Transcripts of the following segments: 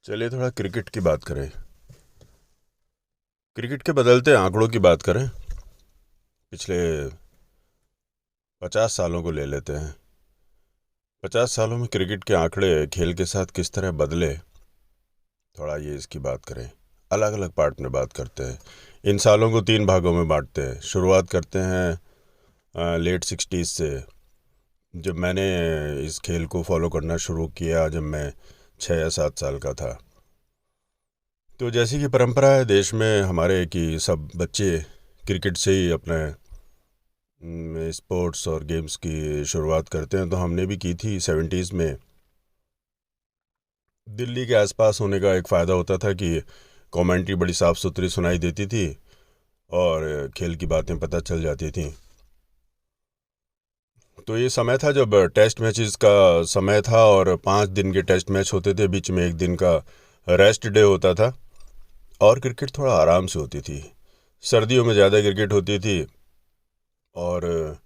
चलिए थोड़ा क्रिकेट की बात करें। क्रिकेट के बदलते आंकड़ों की बात करें। पिछले 50 सालों को ले लेते हैं। 50 सालों में क्रिकेट के आंकड़े खेल के साथ किस तरह बदले, थोड़ा ये इसकी बात करें। अलग अलग पार्ट में बात करते हैं। इन सालों को 3 भागों में बांटते हैं। शुरुआत करते हैं लेट 60s से, जब मैंने इस खेल को फॉलो करना शुरू किया, जब मैं 6 या 7 साल का था। तो जैसी कि परंपरा है देश में हमारे कि सब बच्चे क्रिकेट से ही अपने स्पोर्ट्स और गेम्स की शुरुआत करते हैं, तो हमने भी की थी 70s में। दिल्ली के आसपास होने का एक फ़ायदा होता था कि कमेंट्री बड़ी साफ़ सुथरी सुनाई देती थी और खेल की बातें पता चल जाती थी। तो ये समय था जब टेस्ट मैचेस का समय था और 5 दिन के टेस्ट मैच होते थे, बीच में एक दिन का रेस्ट डे होता था और क्रिकेट थोड़ा आराम से होती थी। सर्दियों में ज़्यादा क्रिकेट होती थी और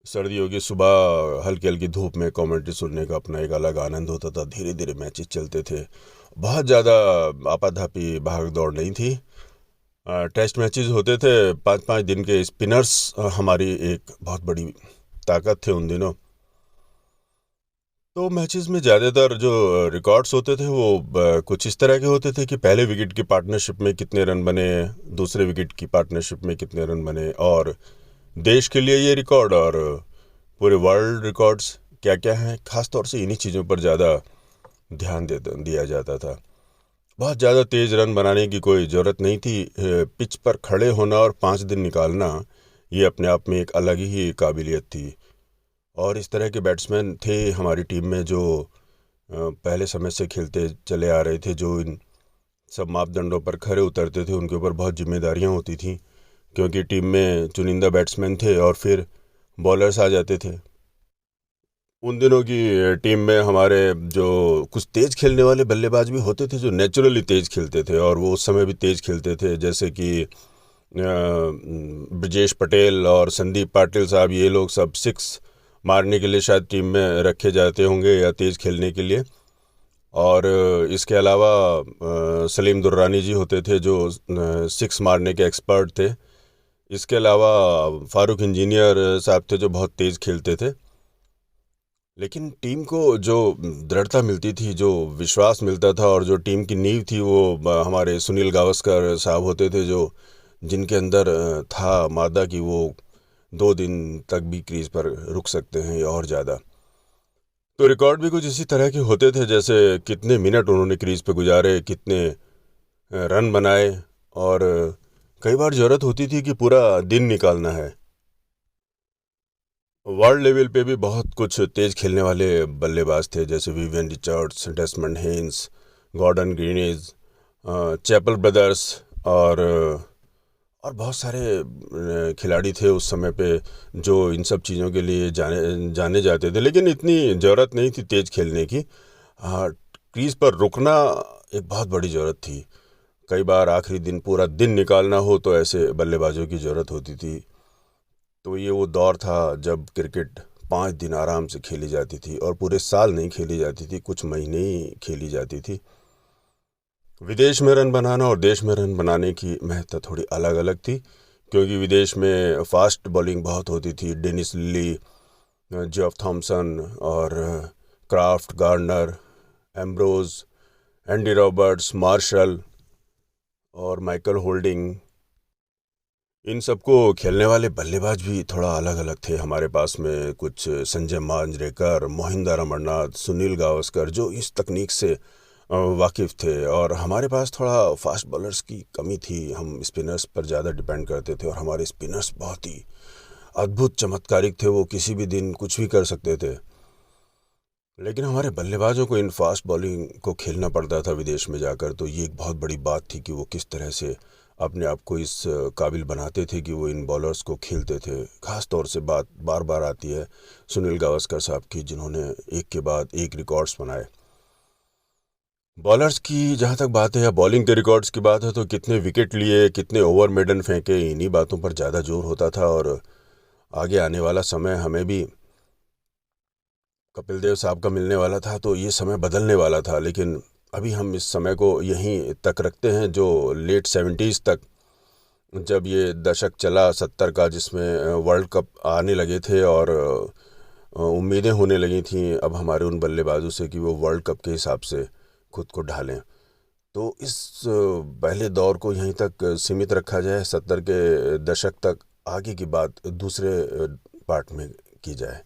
सर्दियों की सुबह हल्की हल्की धूप में कमेंट्री सुनने का अपना एक अलग आनंद होता था। धीरे धीरे मैचेस चलते थे। बहुत ज़्यादा आपाधापी भाग दौड़ नहीं थी। टेस्ट मैचेस होते थे। 5 5 दिन के स्पिनर्स हमारी एक बहुत बड़ी ताकत थे उन दिनों। तो मैचेस में ज़्यादातर जो रिकॉर्ड्स होते थे वो कुछ इस तरह के होते थे कि पहले विकेट की पार्टनरशिप में कितने रन बने, दूसरे विकेट की पार्टनरशिप में कितने रन बने, और देश के लिए ये रिकॉर्ड और पूरे वर्ल्ड रिकॉर्ड्स क्या क्या हैं। ख़ास तौर से इन्हीं चीज़ों पर ज़्यादा ध्यान दिया जाता था। बहुत ज़्यादा तेज़ रन बनाने की कोई ज़रूरत नहीं थी। पिच पर खड़े होना और 5 दिन निकालना, ये अपने आप में एक अलग ही काबिलियत थी। और इस तरह के बैट्समैन थे हमारी टीम में जो पहले समय से खेलते चले आ रहे थे, जो इन सब मापदंडों पर खरे उतरते थे। उनके ऊपर बहुत जिम्मेदारियां होती थी क्योंकि टीम में चुनिंदा बैट्समैन थे और फिर बॉलर्स आ जाते थे। उन दिनों की टीम में हमारे जो कुछ तेज़ खेलने वाले बल्लेबाज भी होते थे, जो नेचुरली तेज़ खेलते थे और वो उस समय भी तेज़ खेलते थे, जैसे कि ब्रजेश पटेल और संदीप पाटिल साहब। ये लोग सब सिक्स मारने के लिए शायद टीम में रखे जाते होंगे या तेज़ खेलने के लिए। और इसके अलावा सलीम दुर्रानी जी होते थे जो सिक्स मारने के एक्सपर्ट थे। इसके अलावा फारूक इंजीनियर साहब थे जो बहुत तेज़ खेलते थे। लेकिन टीम को जो दृढ़ता मिलती थी, जो विश्वास मिलता था और जो टीम की नींव थी, वो हमारे सुनील गावस्कर साहब होते थे, जो जिनके अंदर था मादा कि वो 2 दिन तक भी क्रीज पर रुक सकते हैं या और ज़्यादा। तो रिकॉर्ड भी कुछ इसी तरह के होते थे, जैसे कितने मिनट उन्होंने क्रीज पे गुजारे, कितने रन बनाए, और कई बार ज़रूरत होती थी कि पूरा दिन निकालना है। वर्ल्ड लेवल पे भी बहुत कुछ तेज़ खेलने वाले बल्लेबाज थे, जैसे Vivian Richards, Desmond Haynes, Gordon Greenidge, Chappell brothers, और बहुत सारे खिलाड़ी थे उस समय पे जो इन सब चीज़ों के लिए जाने जाने जाते थे। लेकिन इतनी ज़रूरत नहीं थी तेज़ खेलने की। क्रीज पर रुकना एक बहुत बड़ी ज़रूरत थी। कई बार आखिरी दिन पूरा दिन निकालना हो तो ऐसे बल्लेबाजों की ज़रूरत होती थी। तो ये वो दौर था जब क्रिकेट 5 दिन आराम से खेली जाती थी और पूरे साल नहीं खेली जाती थी, कुछ महीने ही खेली जाती थी। विदेश में रन बनाना और देश में रन बनाने की महत्ता थोड़ी अलग अलग थी, क्योंकि विदेश में फास्ट बॉलिंग बहुत होती थी। डेनिस लिली, जेफ थॉमसन और Croft, Gardner, Ambrose, Andy Roberts, Marshall और माइकल होल्डिंग, इन सबको खेलने वाले बल्लेबाज भी थोड़ा अलग अलग थे। हमारे पास में कुछ संजय मांजरेकर, मोहिंदर अमरनाथ, सुनील गावस्कर, जो इस तकनीक से वाकिफ़ थे, और हमारे पास थोड़ा फास्ट बॉलर्स की कमी थी। हम स्पिनर्स पर ज़्यादा डिपेंड करते थे और हमारे स्पिनर्स बहुत ही अद्भुत चमत्कारिक थे। वो किसी भी दिन कुछ भी कर सकते थे। लेकिन हमारे बल्लेबाजों को इन फास्ट बॉलिंग को खेलना पड़ता था विदेश में जाकर। तो ये एक बहुत बड़ी बात थी कि वो किस तरह से अपने आप को इस काबिल बनाते थे कि वो इन बॉलर्स को खेलते थे। ख़ास तौर से बात बार बार आती है सुनील गावस्कर साहब की, जिन्होंने एक के बाद एक रिकॉर्ड्स बनाए। बॉलर्स की जहाँ तक बात है या बॉलिंग के रिकॉर्ड्स की बात है, तो कितने विकेट लिए, कितने ओवर मेडन फेंके, इन्हीं बातों पर ज़्यादा जोर होता था। और आगे आने वाला समय हमें भी कपिल देव साहब का मिलने वाला था तो ये समय बदलने वाला था, लेकिन अभी हम इस समय को यहीं तक रखते हैं जो लेट 70s तक, जब ये दशक चला 70 का, जिसमें वर्ल्ड कप आने लगे थे और उम्मीदें होने लगी थी अब हमारे उन बल्लेबाजों से कि वो वर्ल्ड कप के हिसाब से खुद को ढालें। तो इस पहले दौर को यहीं तक सीमित रखा जाए, 70 के दशक तक। आगे की बात दूसरे पार्ट में की जाए।